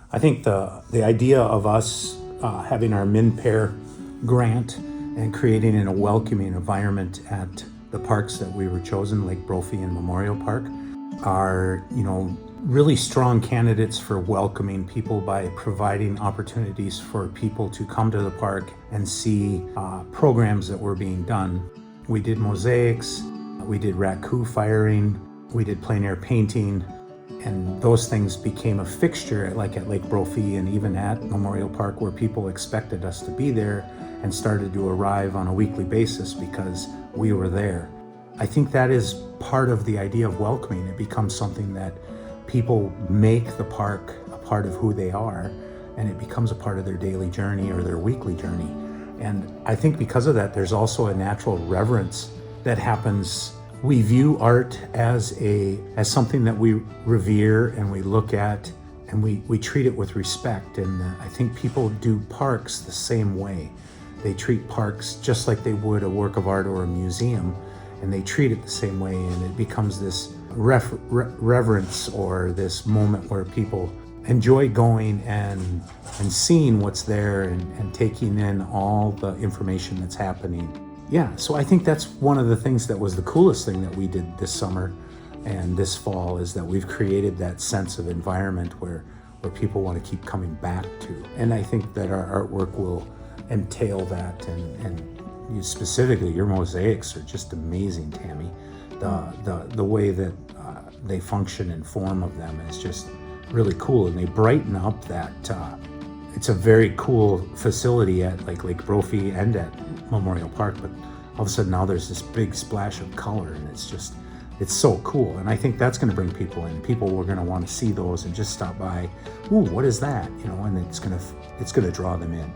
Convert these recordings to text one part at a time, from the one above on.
I think the idea of us having our MNPAiR grant and creating a welcoming environment at the parks that we were chosen, Lake Brophy and Memorial Park, are, really strong candidates for welcoming people by providing opportunities for people to come to the park and see programs that were being done. We did mosaics, we did raku firing, we did plein air painting, and those things became a fixture at Lake Brophy and even at Memorial Park, where people expected us to be there and started to arrive on a weekly basis because we were there. I think that is part of the idea of welcoming. It becomes something that people make the park a part of who they are, and it becomes a part of their daily journey or their weekly journey. And I think because of that, there's also a natural reverence that happens. We view art as something that we revere and we look at, and we treat it with respect. And I think people do parks the same way. They treat parks just like they would a work of art or a museum, and they treat it the same way, and it becomes this reverence or this moment where people enjoy going and seeing what's there and taking in all the information that's happening. Yeah, so I think that's one of the things that was the coolest thing that we did this summer and this fall, is that we've created that sense of environment where people want to keep coming back to. And I think that our artwork will entail that, and you specifically, your mosaics are just amazing, Tammy. The way that they function and form of them is just really cool, and they brighten up that. It's a very cool facility at Lake Brophy and at Memorial Park, but all of a sudden now there's this big splash of color, and it's so cool. And I think that's going to bring people in. People were going to want to see those and just stop by. Ooh, what is that? And it's going to draw them in.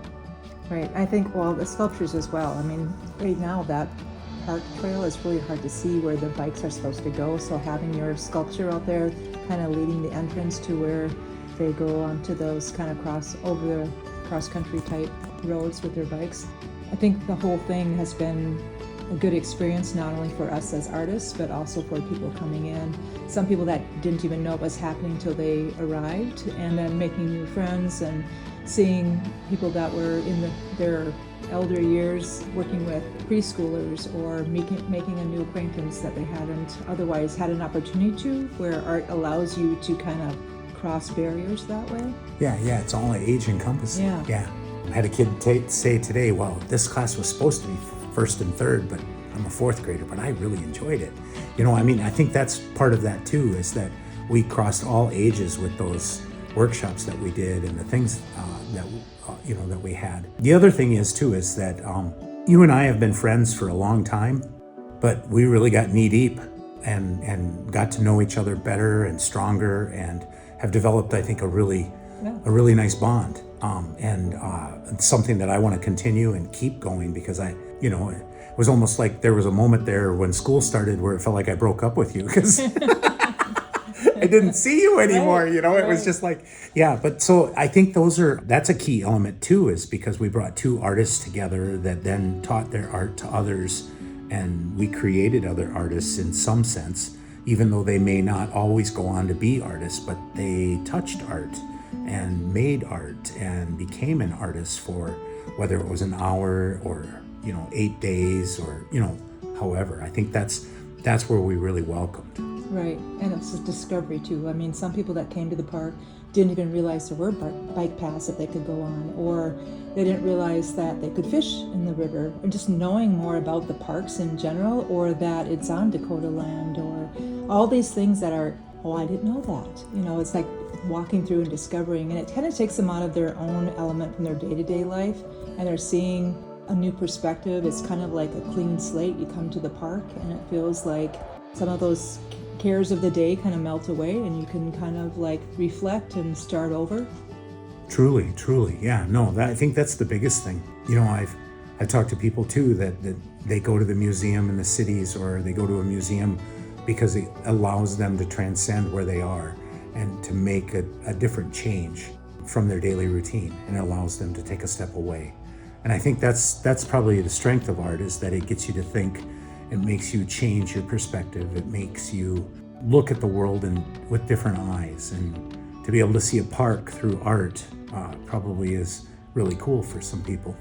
Right. I think, the sculptures as well. I mean, right now that park trail is really hard to see where the bikes are supposed to go. So having your sculpture out there kind of leading the entrance to where they go onto those kind of cross-country type roads with their bikes. I think the whole thing has been a good experience, not only for us as artists, but also for people coming in. Some people that didn't even know it was happening till they arrived, and then making new friends and seeing people that were in their elder years working with preschoolers, or making a new acquaintance that they hadn't otherwise had an opportunity to, where art allows you to kind of cross barriers that way. Yeah, it's all age encompassing. Yeah. I had a kid say today, well, this class was supposed to be first and third, but I'm a fourth grader, but I really enjoyed it. I think that's part of that too, is that we crossed all ages with those workshops that we did and the things that we had. The other thing is that you and I have been friends for a long time, but we really got knee deep and got to know each other better and stronger, and have developed, I think, a really nice bond. And something that I want to continue and keep going, because it was almost like there was a moment there when school started where it felt like I broke up with you, because I didn't see you anymore. It was just like, but so I think that's a key element too, is because we brought two artists together that then taught their art to others, and we created other artists in some sense, even though they may not always go on to be artists, but they touched art and made art and became an artist for whether it was an hour or 8 days or however. I think that's where we really welcomed. Right, and it's a discovery too. I mean, some people that came to the park didn't even realize there were bike paths that they could go on, or they didn't realize that they could fish in the river, or just knowing more about the parks in general, or that it's on Dakota land, or all these things that are, I didn't know that. It's like walking through and discovering, and it kind of takes them out of their own element from their day-to-day life, and they're seeing a new perspective. It's kind of like a clean slate. You come to the park and it feels like some of those cares of the day kind of melt away, and you can kind of reflect and start over. Truly. Yeah, no, I think that's the biggest thing. I've talked to people too that they go to the museum in the cities, or they go to a museum because it allows them to transcend where they are and to make a different change from their daily routine, and it allows them to take a step away. And I think that's probably the strength of art, is that it gets you to think. It makes you change your perspective. It makes you look at the world with different eyes, and to be able to see a park through art probably is really cool for some people.